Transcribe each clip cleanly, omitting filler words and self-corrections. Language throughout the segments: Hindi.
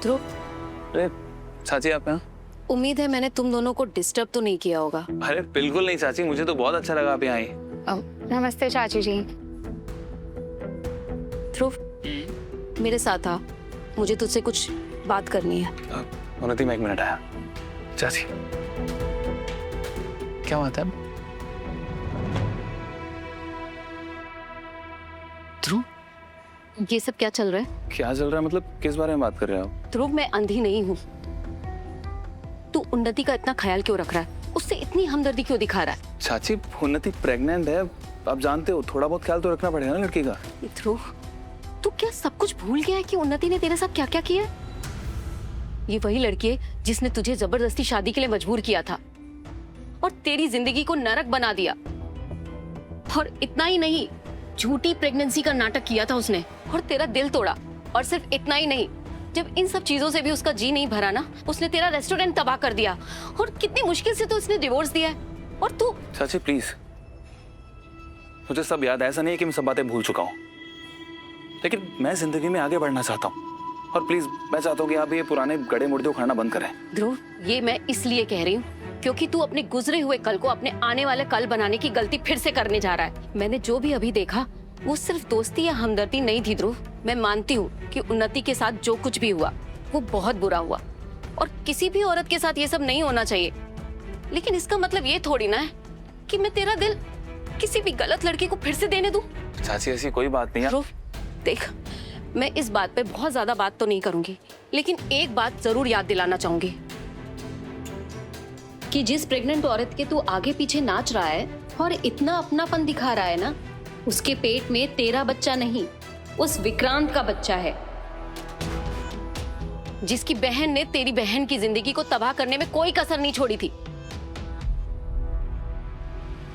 ध्रुव, अरे चाची आप यहाँ? उम्मीद है मैंने तुम दोनों को डिस्टर्ब तो नहीं किया होगा। अरे बिल्कुल नहीं चाची, मुझे तो बहुत अच्छा लगा आप यहाँ आई। नमस्ते चाची जी। ध्रुव, मेरे साथ आ, मुझे तुझसे कुछ बात करनी है। उन्नति मैं 1 मिनट आया। चाची क्या बात है? ध्रुव, ये सब क्या चल रहा है? क्या चल रहा है मतलब किस बारे में बात कर रहे हो? ध्रुव, मैं अंधी नहीं हूँ। तू उन्नति का इतना ख्याल क्यों रख रहा है? उससे इतनी हमदर्दी क्यों दिखा रहा है? चाची उन्नति प्रेग्नेंट है, आप जानते हो, थोड़ा बहुत ख्याल तो रखना पड़ेगा ना लड़की का। ध्रुव, तू क्या सब कुछ भूल गया है कि उन्नति ने तेरे साथ क्या क्या किया है? ये वही लड़की है जिसने तुझे जबरदस्ती शादी के लिए मजबूर किया था और तेरी जिंदगी को नरक बना दिया। और इतना ही नहीं, झूठी प्रेगनेंसी का नाटक किया था उसने और तेरा दिल तोड़ा। और सिर्फ इतना ही नहीं, जब इन सब चीजों से भी उसका जी नहीं भरा ना, उसने तेरा रेस्टोरेंट तबाह कर दिया और कितनी मुश्किल से तो उसने डिवोर्स दिया है। और तू चाची प्लीज, मुझे सब याद है, ऐसा नहीं है कि मैं सब बातें भूल चुका हूँ, लेकिन मैं जिंदगी में आगे बढ़ना चाहता हूँ और प्लीज मैं चाहता हूँ कि आप ये पुराने गड़े मुर्दे उखाड़ना बंद करें। ध्रुव, ये मैं इसलिए कह रही हूँ क्योंकि तू अपने गुजरे हुए कल को अपने आने वाले कल बनाने की गलती फिर से करने जा रहा है। मैंने जो भी अभी देखा वो सिर्फ दोस्ती या हमदर्दी नहीं थी ध्रुव। मैं मानती हूँ कि उन्नति के साथ जो कुछ भी हुआ वो बहुत बुरा हुआ और किसी भी औरत के साथ ये सब नहीं होना चाहिए, लेकिन इसका मतलब ये थोड़ी ना है कि मैं तेरा दिल किसी भी गलत लड़की को फिर से देने दूं। चाची ऐसी कोई बात नहीं है। ध्रुव, देख, मैं इस बात पे बहुत ज्यादा बात तो नहीं करूंगी, लेकिन एक बात जरूर याद दिलाना चाहूंगी कि जिस प्रेग्नेंट औरत के तू आगे पीछे नाच रहा है और इतना अपनापन दिखा रहा है ना, उसके पेट में तेरा बच्चा नहीं, उस विक्रांत का बच्चा है, जिसकी बहन ने तेरी बहन की जिंदगी को तबाह करने में कोई कसर नहीं छोड़ी थी।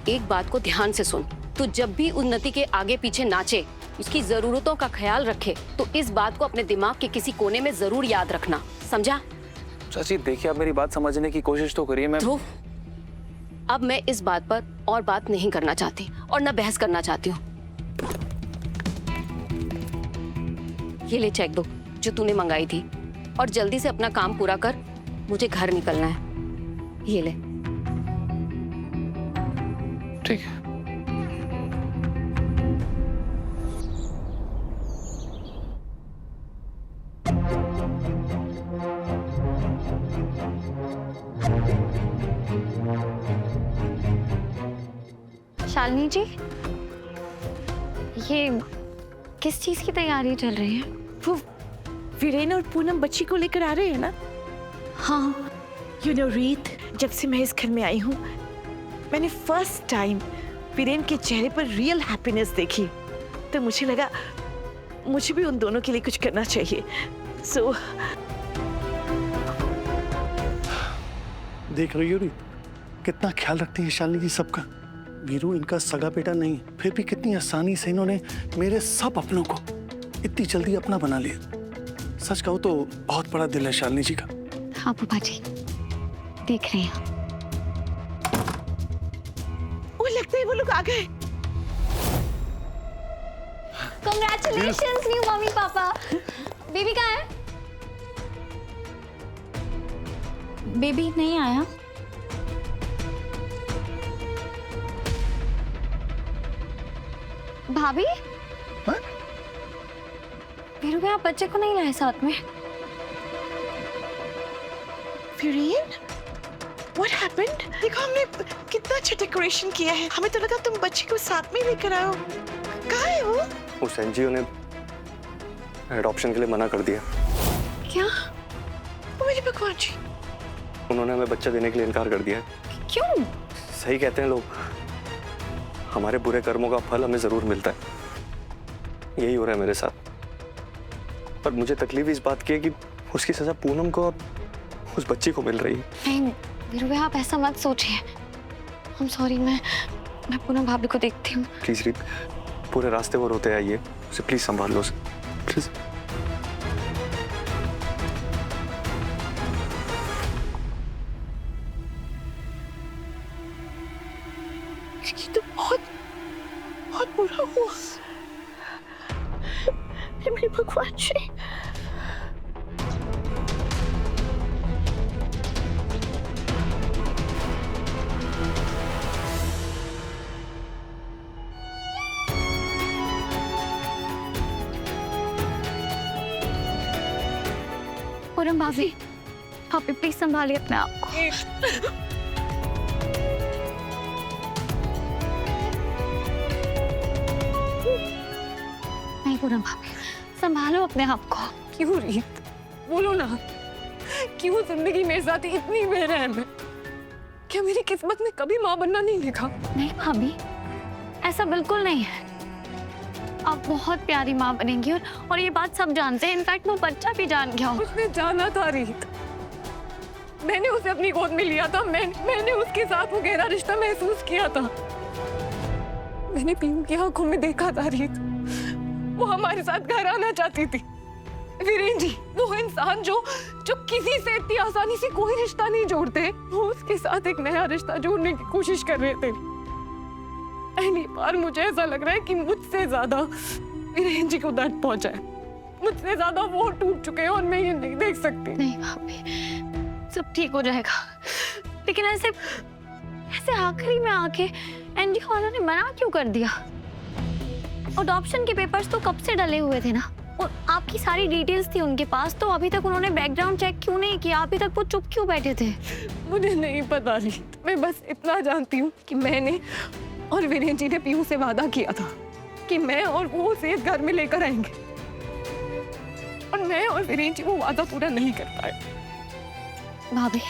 एक बात को ध्यान से सुन, तू जब भी उन्नति के आगे पीछे नाचे, उसकी जरूरतों का ख्याल रखे, तो इस बात को अपने दिमाग के किसी कोने में जरूर याद रखना, समझा? चाची देखिए, आप मेरी बात समझने की कोशिश तो करिए। मैं ध्रुव, अब मैं इस बात पर और बात नहीं करना चाहती और न बहस करना चाहती हूँ। ये ले चेकबुक जो तूने मंगाई थी और जल्दी से अपना काम पूरा कर, मुझे घर निकलना है। ये ले। ठीक है। शालिनी जी, ये किस चीज की तैयारी चल रही है? वो वीरेन और पूनम बच्ची को लेकर आ रहे हैं ना? हाँ। यू नो रीत, जब से मैं इस घर में आई हूँ, मैंने फर्स्ट टाइम वीरेन के चेहरे पर रियल हैप्पीनेस देखी, तो मुझे लगा मुझे भी उन दोनों के लिए कुछ करना चाहिए। सो देख रही हो रीत, कितना ख्याल रखती है शालिनी जी सबका। वीरू इनका सगा बेटा नहीं, फिर भी कितनी आसानी से इन्होंने मेरे सब अपनों को इतनी जल्दी अपना बना लिया। सच कहूं तो बहुत बड़ा दिल है शालिनी जी का। हाँ पापा जी, देख रहे हैं। वो लगता है वो लोग आ गए। Congratulations new mummy papa. Baby कहाँ है? बेबी नहीं आया। भाभी, वीरू भैया बच्चे को नहीं लाए साथ में। Viren, what happened? देखो हमने कितना अच्छा डेकोरेशन किया है, हमें तो लगा तुम बच्ची को साथ में लेकर आओ। कहाँ है वो? उस एनजीओ ने एडॉप्शन के लिए मना कर दिया। क्या? ओ मेरे भगवान जी। उन्होंने हमें बच्चा देने के लिए इनकार कर दिया है। क्यों? सही कहते हैं लोग, हमारे बुरे कर्मों का फल हमें जरूर मिलता है। यही हो रहा है मेरे साथ। पर मुझे तकलीफ इस बात की है कि उसकी सजा पूनम को और उस बच्ची को मिल रही है। नहीं वीरू भैया, आप ऐसा मत सोचिए। I'm sorry, मैं पूनम भाभी को देखती हूँ। प्लीज रीत, पूरे रास्ते वो रोते आइए, उसे प्लीज संभाल लो, प्लीज। ये तो बहुत बुरा हुआ। मेरे भगवान जी। पूनम भाभी, भाभी प्लीज संभालिए अपने आप को। नहीं पूनम भाभी, संभालो अपने आप को। क्यों रीत, बोलो ना, क्यों जिंदगी मेरे साथ इतनी बेरहम है? क्या मेरी किस्मत में कभी माँ बनना नहीं लिखा? नहीं भाभी, ऐसा बिल्कुल नहीं है। आप बहुत प्यारी माँ बनेंगी और ये बात सब जानते हैं। इनफैक्ट वो बच्चा भी जान गया होगा। उसने जाना था रीत, मैंने उसे अपनी गोद में लिया था, मैंने उसके साथ वो गहरा रिश्ता महसूस किया था। मैंने पीयू की आंखों में देखा था रीत, वो हमारे साथ घर आना चाहती थी। वीरेन जी, वो इंसान जो किसी से इतनी आसानी से कोई रिश्ता नहीं जोड़ते, वो उसके साथ एक नया रिश्ता जोड़ने की कोशिश कर रहे थे। पहली बार मुझे ऐसा लग रहा है कि मुझसे ज्यादा वीरेन जी को दर्द पहुंचा है। मुझसे ज्यादा वो टूट चुके हैं और मैं ये नहीं देख सकती। नहीं भाभी, सब ठीक हो जाएगा। लेकिन ऐसे आखिरी में आके एनजीओ वालों ने मना क्यों कर दिया? अडॉप्शन के पेपर्स तो कब से डले हुए थे ना, और आपकी सारी डिटेल्स थी उनके पास, तो अभी तक उन्होंने बैकग्राउंड चेक क्यों नहीं किया? अभी तक वो चुप क्यों बैठे थे? मुझे नहीं पता रीत, मैं बस इतना जानती हूँ कि मैंने और वीरेन जी ने पीयू से वादा किया था कि मैं और वो उसे इस घर में लेकर आएंगे, और मैं और वीरेन जी वो वादा पूरा नहीं कर पाए। भाभी,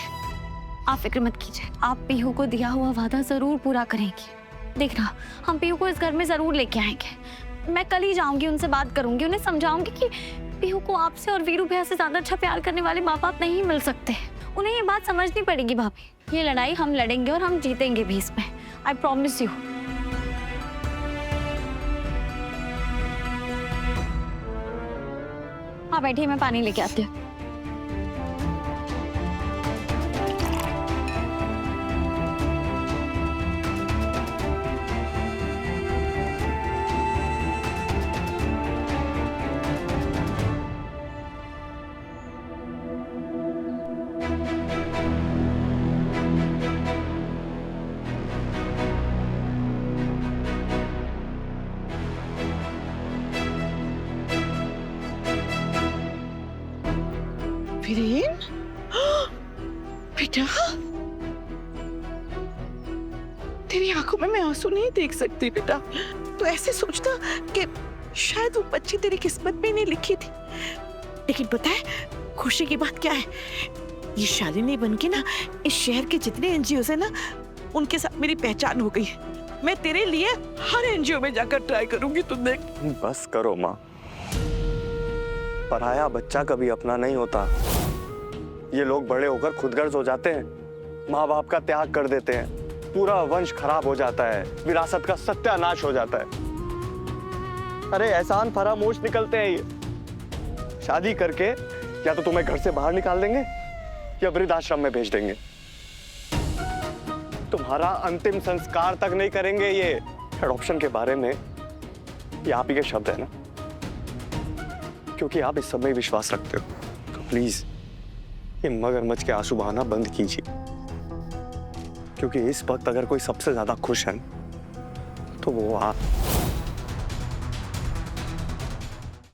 आप फिक्र मत कीजिए, आप पीहू को दिया हुआ वादा जरूर पूरा करेंगी। देखना, हम पीहू को इस घर में जरूर लेके आएंगे। मैं कल ही जाऊंगी, उनसे बात करूंगी, उन्हें समझाऊंगी कि पीहू को आपसे और वीरू भैया से ज्यादा अच्छा प्यार करने वाले माँ बाप नहीं मिल सकते। उन्हें ये बात समझनी पड़ेगी भाभी। ये लड़ाई हम लड़ेंगे और हम जीतेंगे भी इसमें, आई प्रॉमिस यू। हाँ बैठिए, मैं पानी लेके आती हूँ। वीरेन, बेटा, तेरी आंखों में मैं आंसू नहीं देख सकती बेटा। तो ऐसे सोचता कि शायद वो बच्ची तेरी किस्मत में नहीं लिखी थी। लेकिन पता है खुशी की बात क्या है? ये शालिनी बन के ना इस शहर के जितने एनजीओ है ना, उनके साथ मेरी पहचान हो गई है। मैं तेरे लिए हर एनजीओ में जाकर ट्राई करूंगी, तुम देख। बस करो माँ, पराया बच्चा कभी अपना नहीं होता। ये लोग बड़े होकर खुदगर्ज हो जाते हैं, माँ बाप का त्याग कर देते हैं, पूरा वंश खराब हो जाता है, विरासत का सत्यानाश हो जाता है। अरे एहसान फरामोश निकलते हैं ये। शादी करके या तो तुम्हें घर से बाहर निकाल देंगे या वृद्धाश्रम में भेज देंगे। तुम्हारा अंतिम संस्कार तक नहीं करेंगे ये। एडॉप्शन के बारे में ये आप ही के शब्द है ना, क्योंकि आप इस सब में विश्वास रखते हो। तो प्लीज ये मगरमच्छ के आंसू बहाना बंद कीजिए, क्योंकि इस वक्त अगर कोई सबसे ज्यादा खुश है तो वो आप।